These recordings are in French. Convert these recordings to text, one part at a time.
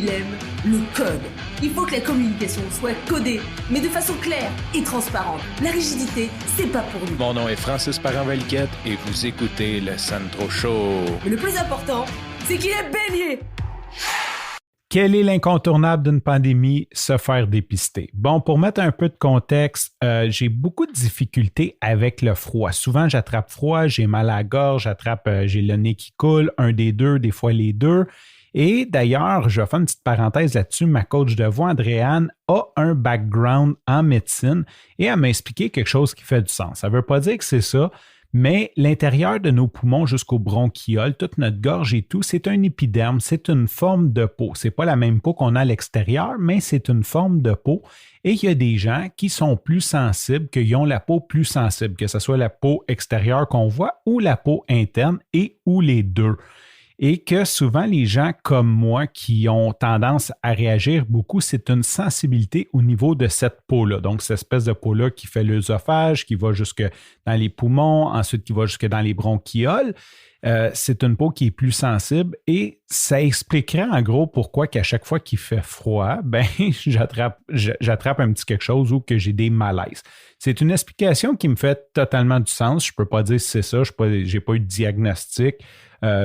il aime le code. Il faut que la communication soit codée, mais de façon claire et transparente. La rigidité, c'est pas pour nous. Mon nom est Francis Parent-Valquette et vous écoutez le Sandro Show. Mais le plus important, c'est qu'il est bélier. Quel est l'incontournable d'une pandémie? Se faire dépister. Bon, pour mettre un peu de contexte, j'ai beaucoup de difficultés avec le froid. Souvent, j'attrape froid, j'ai mal à la gorge, j'ai le nez qui coule, un des deux, des fois les deux. Et d'ailleurs, je vais faire une petite parenthèse là-dessus, ma coach de voix, Andréane, a un background en médecine et elle m'a expliqué quelque chose qui fait du sens. Ça ne veut pas dire que c'est ça, mais l'intérieur de nos poumons jusqu'au bronchiole, toute notre gorge et tout, c'est un épiderme, c'est une forme de peau. Ce n'est pas la même peau qu'on a à l'extérieur, mais c'est une forme de peau. Et il y a des gens qui sont plus sensibles, qui ont la peau plus sensible, que ce soit la peau extérieure qu'on voit ou la peau interne et ou les deux. Et que souvent, les gens comme moi qui ont tendance à réagir beaucoup, c'est une sensibilité au niveau de cette peau-là. Donc, cette espèce de peau-là qui fait l'œsophage, qui va jusque dans les poumons, ensuite qui va jusque dans les bronchioles. C'est une peau qui est plus sensible et ça expliquerait en gros pourquoi qu'à chaque fois qu'il fait froid, ben j'attrape un petit quelque chose ou que j'ai des malaises. C'est une explication qui me fait totalement du sens. Je ne peux pas dire si c'est ça, je n'ai pas eu de diagnostic.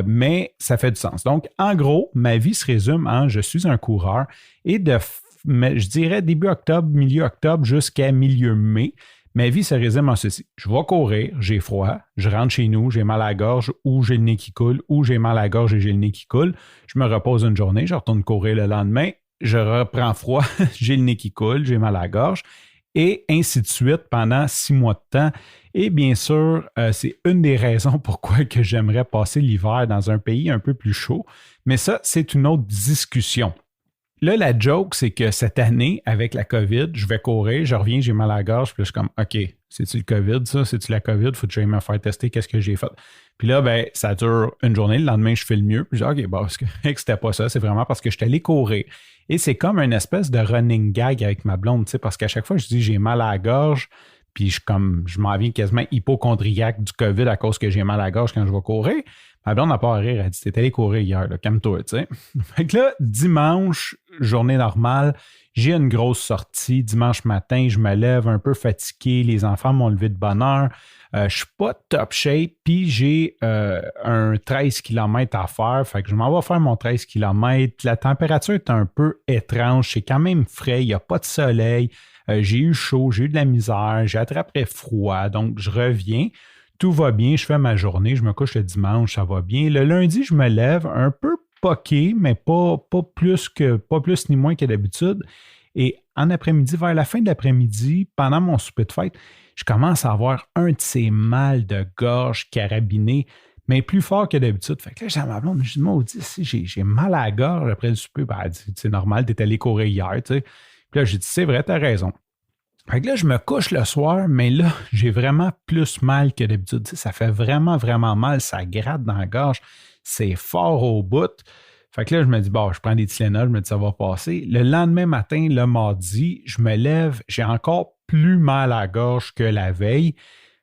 Mais ça fait du sens. Donc, en gros, ma vie se résume en je suis un coureur et je dirais début octobre, milieu octobre jusqu'à milieu mai, ma vie se résume en ceci. Je vais courir, j'ai froid, je rentre chez nous, j'ai mal à la gorge ou j'ai le nez qui coule ou j'ai mal à la gorge et j'ai le nez qui coule. Je me repose une journée, je retourne courir le lendemain, je reprends froid, j'ai le nez qui coule, j'ai mal à la gorge et ainsi de suite pendant 6 mois de temps. Et bien sûr, c'est une des raisons pourquoi que j'aimerais passer l'hiver dans un pays un peu plus chaud. Mais ça, c'est une autre discussion. Là, la joke, c'est que cette année, avec la COVID, je vais courir, je reviens, j'ai mal à la gorge, puis là, je suis comme, OK, c'est-tu le COVID, ça? C'est-tu la COVID? Faut que j'aille me faire tester, qu'est-ce que j'ai fait? Puis là, ben, ça dure une journée, le lendemain, je fais le mieux, puis je dis, OK, bon, c'est que c'était pas ça, c'est vraiment parce que je suis allé courir. Et c'est comme une espèce de running gag avec ma blonde, tu sais, parce qu'à chaque fois, je dis, j'ai mal à la gorge, puis je m'en viens quasiment hypochondriaque du COVID à cause que j'ai mal à la gorge quand je vais courir. Ma blonde n'a pas à rire, elle dit, t'es allé courir hier, là, calme-toi, tu sais. Fait que là, dimanche, journée normale, j'ai une grosse sortie. Dimanche matin, je me lève un peu fatigué, les enfants m'ont levé de bonne heure. Je suis pas top shape, puis j'ai un 13 km à faire. Fait que je m'en vais faire mon 13 km. La température est un peu étrange, c'est quand même frais, il n'y a pas de soleil. J'ai eu chaud, j'ai eu de la misère, j'ai attrapé froid, donc je reviens. Tout va bien, je fais ma journée, je me couche le dimanche, ça va bien. Le lundi, je me lève un peu poqué, mais pas plus ni moins que d'habitude. Et en après-midi, vers la fin de l'après-midi, pendant mon souper de fête, je commence à avoir un de ces mal de gorge carabiné, mais plus fort que d'habitude. Fait que là, j'ai à ma blonde, je dis, maudit, si j'ai mal à la gorge après le souper, ben, elle dit, c'est normal, t'es allé courir hier, tu sais. Puis là, j'ai dit, c'est vrai, t'as raison. Fait que là, je me couche le soir, mais là, j'ai vraiment plus mal que d'habitude. Tu sais, ça fait vraiment, vraiment mal. Ça gratte dans la gorge. C'est fort au bout. Fait que là, je me dis, bon, je prends des Tylenol, je me dis, ça va passer. Le lendemain matin, le mardi, je me lève, j'ai encore plus mal à la gorge que la veille.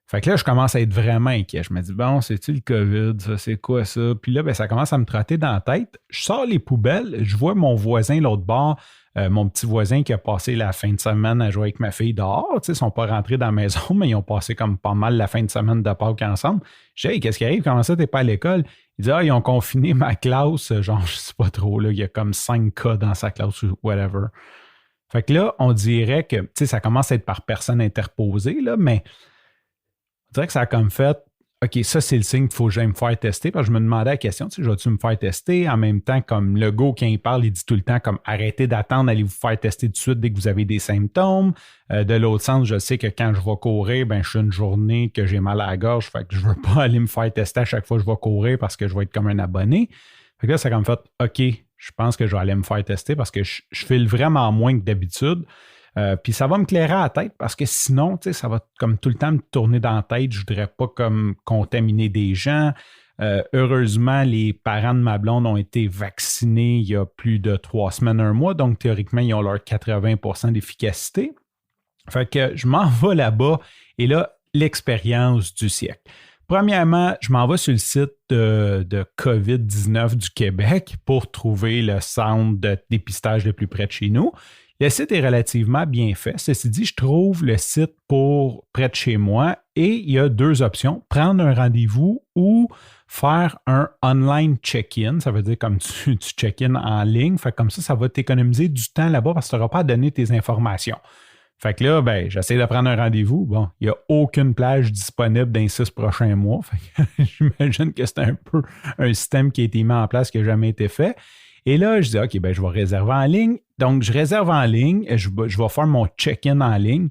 Fait que là, je commence à être vraiment inquiet. Je me dis, bon, c'est-tu le COVID? Ça, c'est quoi ça? Puis là, ben, ça commence à me trotter dans la tête. Je sors les poubelles, je vois mon voisin l'autre bord, mon petit voisin qui a passé la fin de semaine à jouer avec ma fille dehors. Tu sais, ils ne sont pas rentrés dans la maison, mais ils ont passé comme pas mal la fin de semaine de Pâques ensemble. Je dis, hey, qu'est-ce qui arrive? Comment ça, t'es pas à l'école? Il dit, ils ont confiné ma classe. Genre, je sais pas trop, là, il y a comme 5 cas dans sa classe ou whatever. Fait que là, on dirait que, tu sais, ça commence à être par personne interposée, là, mais on dirait que ça a comme fait, OK, ça, c'est le signe qu'il faut que j'aille me faire tester. Parce que je me demandais la question, tu sais, vas-tu me faire tester? En même temps, comme le gars, quand il parle, il dit tout le temps, comme arrêtez d'attendre, allez vous faire tester tout de suite dès que vous avez des symptômes. De l'autre sens, je sais que quand je vais courir, ben, je suis une journée que j'ai mal à la gorge, fait que je veux pas aller me faire tester à chaque fois que je vais courir parce que je vais être comme un abonné. Fait que là, ça a comme fait, OK, je pense que je vais aller me faire tester parce que je file vraiment moins que d'habitude. Puis ça va me clairer à la tête parce que sinon, tu sais, ça va comme tout le temps me tourner dans la tête. Je voudrais pas comme contaminer des gens. Heureusement, les parents de ma blonde ont été vaccinés il y a plus de 3 semaines, 1 mois. Donc, théoriquement, ils ont leur 80% d'efficacité. Fait que je m'en vais là-bas et là, l'expérience du siècle. premièrement, je m'en vais sur le site de COVID-19 du Québec pour trouver le centre de dépistage le plus près de chez nous. Le site est relativement bien fait. Ceci dit, je trouve le site pour près de chez moi et il y a 2 options, prendre un rendez-vous ou faire un online check-in. Ça veut dire comme tu check-in en ligne. Fait comme ça va t'économiser du temps là-bas parce que tu n'auras pas à donner tes informations. Fait que là, j'essaie de prendre un rendez-vous. Bon, il n'y a aucune plage disponible dans les 6 prochains mois. Fait que j'imagine que c'est un peu un système qui a été mis en place qui n'a jamais été fait. Et là, je dis, OK, je vais réserver en ligne. Donc, je réserve en ligne. Je vais faire mon check-in en ligne.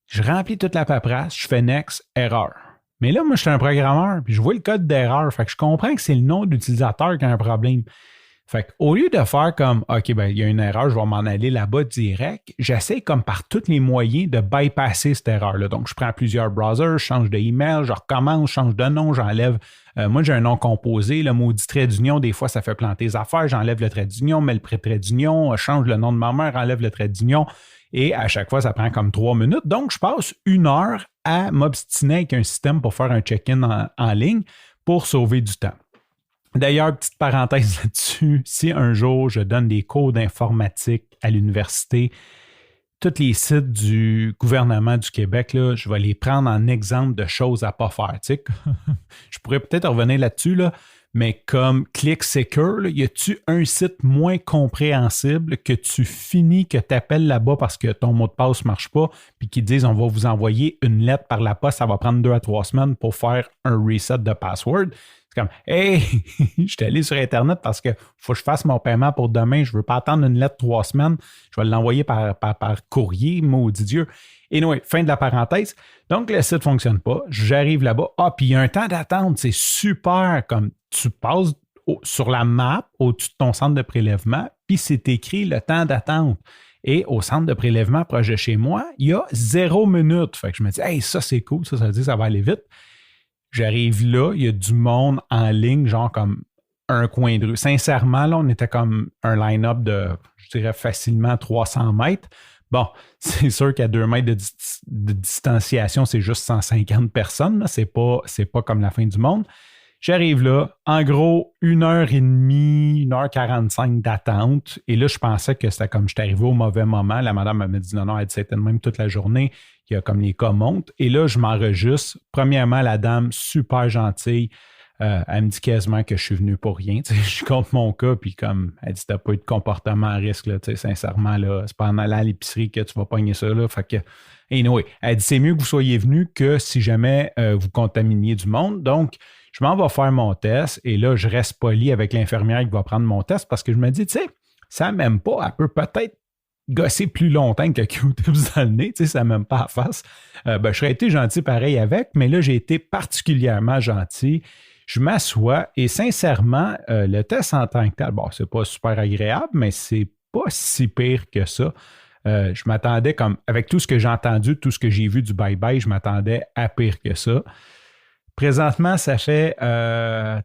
Je remplis toute la paperasse. Je fais next, erreur. Mais là, moi, je suis un programmeur, puis je vois le code d'erreur. Fait que je comprends que c'est le nom d'utilisateur qui a un problème. Fait qu'au lieu de faire comme, OK, il y a une erreur, je vais m'en aller là-bas direct, j'essaie comme par tous les moyens de bypasser cette erreur-là. Donc, je prends plusieurs browsers, je change d'email, je recommence, je change de nom, j'enlève. Moi, j'ai un nom composé, le maudit trait d'union, des fois, ça fait planter les affaires, j'enlève le trait d'union, mets le trait d'union, change le nom de ma mère, enlève le trait d'union. Et à chaque fois, ça prend comme 3 minutes. Donc, je passe 1 heure à m'obstiner avec un système pour faire un check-in en ligne pour sauver du temps. D'ailleurs, petite parenthèse là-dessus, si un jour je donne des cours d'informatique à l'université, tous les sites du gouvernement du Québec, là, je vais les prendre en exemple de choses à ne pas faire. Tu sais. Je pourrais peut-être revenir là-dessus, là, mais comme ClickSecure, là, y a-tu un site moins compréhensible que tu finis, que tu appelles là-bas parce que ton mot de passe ne marche pas, puis qu'ils disent on va vous envoyer une lettre par la poste, ça va prendre 2 à 3 semaines pour faire un reset de password. C'est comme, hey, je suis allé sur Internet parce que faut que je fasse mon paiement pour demain. Je ne veux pas attendre une lettre 3 semaines. Je vais l'envoyer par courrier, maudit Dieu. Et anyway, fin de la parenthèse. Donc, le site ne fonctionne pas. J'arrive là-bas. Ah, puis il y a un temps d'attente. C'est super. Comme tu passes sur la map au-dessus de ton centre de prélèvement, puis c'est écrit le temps d'attente. Et au centre de prélèvement proche de chez moi, il y a 0 minute. Fait que je me dis, hey, ça, c'est cool. Ça veut dire que ça va aller vite. J'arrive là, il y a du monde en ligne, genre comme un coin de rue. Sincèrement, là, on était comme un line-up de, je dirais, facilement 300 mètres. Bon, c'est sûr qu'à 2 mètres de distanciation, c'est juste 150 personnes. Là. C'est pas comme la fin du monde. J'arrive là, en gros, 1h30, 1h45 d'attente. Et là, je pensais que c'était comme j'étais arrivé au mauvais moment. La madame m'a dit non, elle dit c'était même toute la journée. Il y a comme les cas montent. Et là, je m'enregistre. Premièrement, la dame, super gentille. Elle me dit quasiment que je suis venu pour rien. Je compte mon cas, puis comme elle dit, t'as pas eu de comportement à risque, là, sincèrement, là, c'est pas en allant à l'épicerie que tu vas pogner ça. Là, fait que, anyway, elle dit c'est mieux que vous soyez venu que si jamais vous contaminiez du monde. Donc, je m'en vais faire mon test et là, je reste poli avec l'infirmière qui va prendre mon test parce que je me dis, tu sais, ça m'aime pas, elle peut peut-être gosser plus longtemps que Q-tips dans le nez, tu sais, ça m'aime pas à face. Je serais été gentil pareil avec, mais là, j'ai été particulièrement gentil. Je m'assois et sincèrement, le test en tant que tel, bon, c'est pas super agréable, mais c'est pas si pire que ça. Je m'attendais comme, avec tout ce que j'ai entendu, tout ce que j'ai vu du bye-bye, je m'attendais à pire que ça. Présentement, ça fait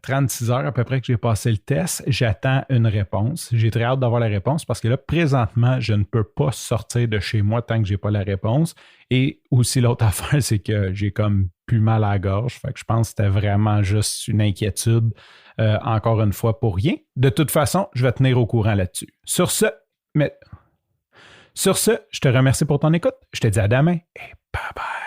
36 heures à peu près que j'ai passé le test. J'attends une réponse. J'ai très hâte d'avoir la réponse parce que là, présentement, je ne peux pas sortir de chez moi tant que je n'ai pas la réponse. Et aussi, l'autre affaire, c'est que j'ai comme plus mal à la gorge. Fait que je pense que c'était vraiment juste une inquiétude, encore une fois, pour rien. De toute façon, je vais tenir au courant là-dessus. Sur ce, je te remercie pour ton écoute. Je te dis à demain et bye bye.